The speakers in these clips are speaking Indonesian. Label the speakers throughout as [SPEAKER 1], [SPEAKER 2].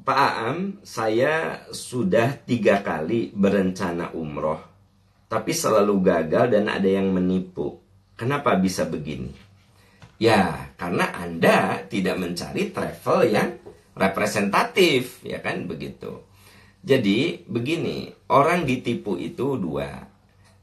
[SPEAKER 1] Pak Aam, saya sudah 3 kali berencana umroh, tapi selalu gagal dan ada yang menipu. Kenapa bisa begini? Ya, karena Anda tidak mencari travel yang representatif, ya kan begitu. Jadi, begini, orang ditipu itu dua.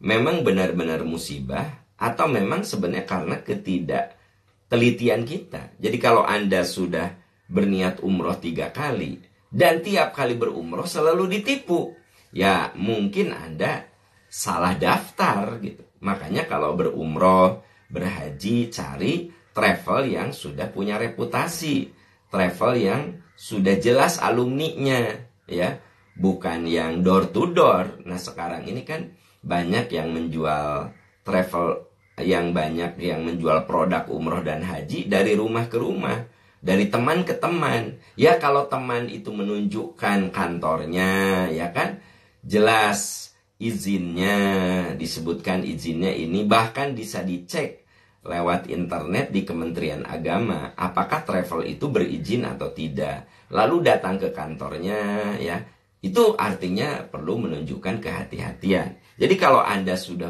[SPEAKER 1] Memang benar-benar musibah, atau memang sebenarnya karena ketidaktelitian kita. Jadi kalau Anda sudah berniat umroh 3 kali, dan tiap kali berumroh selalu ditipu, ya mungkin Anda salah daftar gitu. Makanya kalau berumroh, berhaji, cari travel yang sudah punya reputasi, travel yang sudah jelas alumninya, ya, bukan yang door to door. Nah sekarang ini kan banyak yang menjual travel, yang banyak yang menjual produk umroh dan haji dari rumah ke rumah, dari teman ke teman. Ya kalau teman itu menunjukkan kantornya, ya kan, jelas izinnya, disebutkan izinnya ini, bahkan bisa dicek lewat internet di Kementerian Agama apakah travel itu berizin atau tidak, lalu datang ke kantornya, ya, itu artinya perlu menunjukkan kehati-hatian. Jadi kalau Anda sudah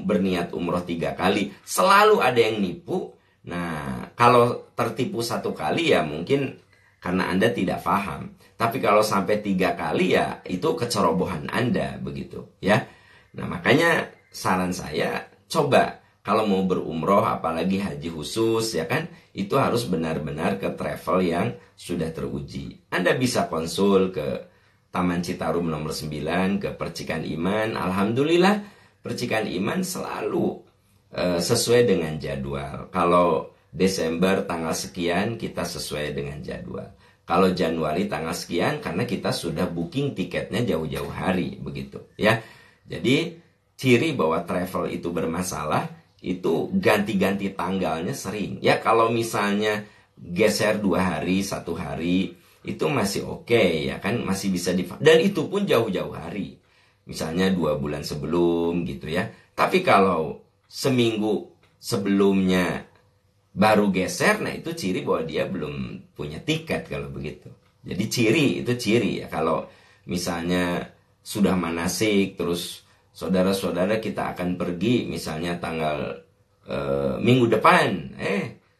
[SPEAKER 1] berniat umroh 3 kali, selalu ada yang nipu. Nah, kalau tertipu 1 kali ya mungkin karena Anda tidak paham. Tapi kalau sampai 3 kali ya itu kecerobohan Anda, begitu ya. Nah makanya saran saya, coba kalau mau berumroh apalagi haji khusus, ya kan, itu harus benar-benar ke travel yang sudah teruji. Anda bisa konsul ke Taman Citarum nomor 9, ke Percikan Iman. Alhamdulillah Percikan Iman selalu sesuai dengan jadwal. Kalau Desember tanggal sekian kita sesuai dengan jadwal. Kalau Januari tanggal sekian karena kita sudah booking tiketnya jauh-jauh hari, begitu ya. Jadi ciri bahwa travel itu bermasalah itu ganti-ganti tanggalnya sering. Ya kalau misalnya geser 2 hari, 1 hari itu masih oke, ya kan, masih bisa dan itu pun jauh-jauh hari. Misalnya 2 bulan sebelum gitu ya. Tapi kalau seminggu sebelumnya baru geser, nah itu ciri bahwa dia belum punya tiket kalau begitu. Jadi itu ciri ya. Kalau misalnya sudah manasik, terus saudara-saudara kita akan pergi misalnya tanggal minggu depan,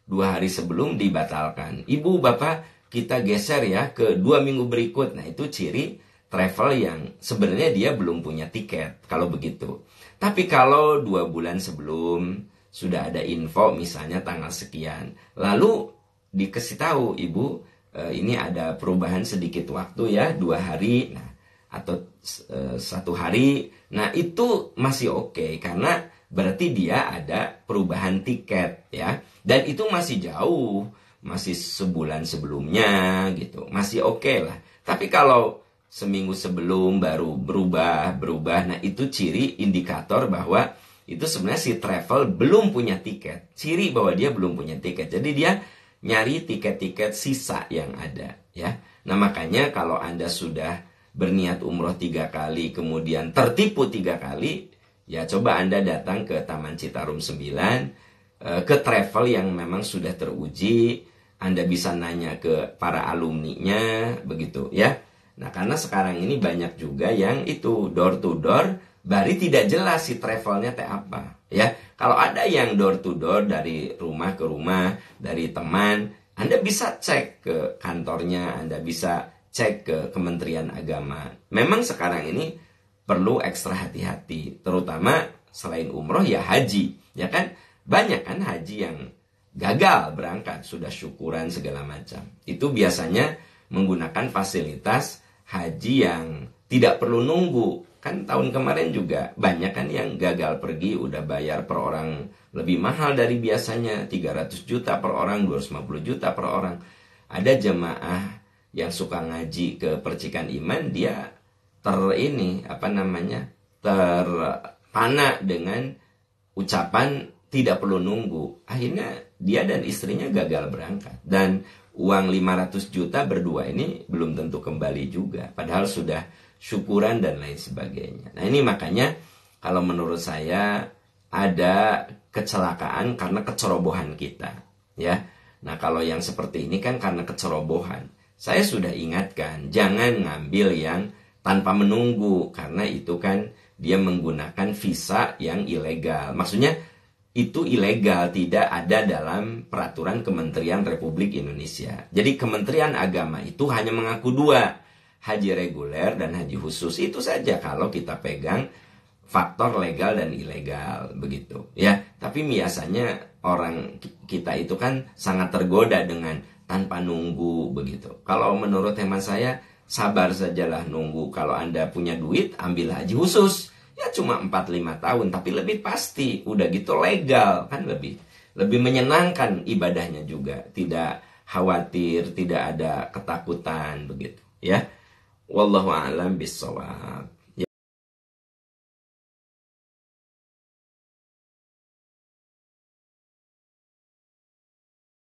[SPEAKER 1] 2 hari sebelum dibatalkan. Ibu bapak kita geser ya ke 2 minggu berikut. Nah itu ciri travel yang sebenarnya dia belum punya tiket kalau begitu. Tapi kalau 2 bulan sebelum sudah ada info misalnya tanggal sekian, lalu dikasih tahu ibu, ini ada perubahan sedikit waktu ya, 2 hari, nah atau 1 hari, nah itu masih oke karena berarti dia ada perubahan tiket ya, dan itu masih jauh, masih sebulan sebelumnya gitu, masih oke lah. Tapi kalau seminggu sebelum baru berubah, nah itu ciri indikator bahwa itu sebenarnya si travel belum punya tiket. Ciri bahwa dia belum punya tiket. Jadi dia nyari tiket-tiket sisa yang ada, ya. Nah makanya kalau Anda sudah berniat umroh 3 kali kemudian tertipu 3 kali, ya coba Anda datang ke Taman Citarum 9, ke travel yang memang sudah teruji. Anda bisa nanya ke para alumninya, begitu ya. Nah karena sekarang ini banyak juga yang itu door to door, bari tidak jelas si travelnya teh apa ya. Kalau ada yang door to door dari rumah ke rumah, dari teman, Anda bisa cek ke kantornya, Anda bisa cek ke Kementerian Agama. Memang sekarang ini perlu ekstra hati-hati, terutama selain umroh ya haji, ya kan. Banyak kan haji yang gagal berangkat, sudah syukuran segala macam. Itu biasanya menggunakan fasilitas haji yang tidak perlu nunggu. Kan tahun kemarin juga banyak kan yang gagal pergi, udah bayar per orang lebih mahal dari biasanya, 300 juta per orang, 250 juta per orang. Ada jemaah yang suka ngaji ke Percikan Iman, dia terpana dengan ucapan tidak perlu nunggu. Akhirnya dia dan istrinya gagal berangkat, dan uang 500 juta berdua ini belum tentu kembali juga, padahal sudah syukuran dan lain sebagainya. Nah ini makanya kalau menurut saya ada kecelakaan karena kecerobohan kita, ya. Nah kalau yang seperti ini kan karena kecerobohan. Saya sudah ingatkan, jangan ngambil yang tanpa menunggu, karena itu kan dia menggunakan visa yang ilegal. Maksudnya itu ilegal, tidak ada dalam peraturan Kementerian Republik Indonesia. Jadi Kementerian Agama itu hanya mengaku dua, haji reguler dan haji khusus. Itu saja kalau kita pegang faktor legal dan ilegal, begitu ya. Tapi biasanya orang kita itu kan sangat tergoda dengan tanpa nunggu, begitu. Kalau menurut hemat saya, sabar sajalah nunggu. Kalau Anda punya duit, ambil haji khusus. Ya cuma 4-5 tahun, tapi lebih pasti. Udah gitu legal, kan lebih menyenangkan ibadahnya juga. Tidak khawatir, tidak ada ketakutan, begitu ya. Wallahu a'lam bishawab.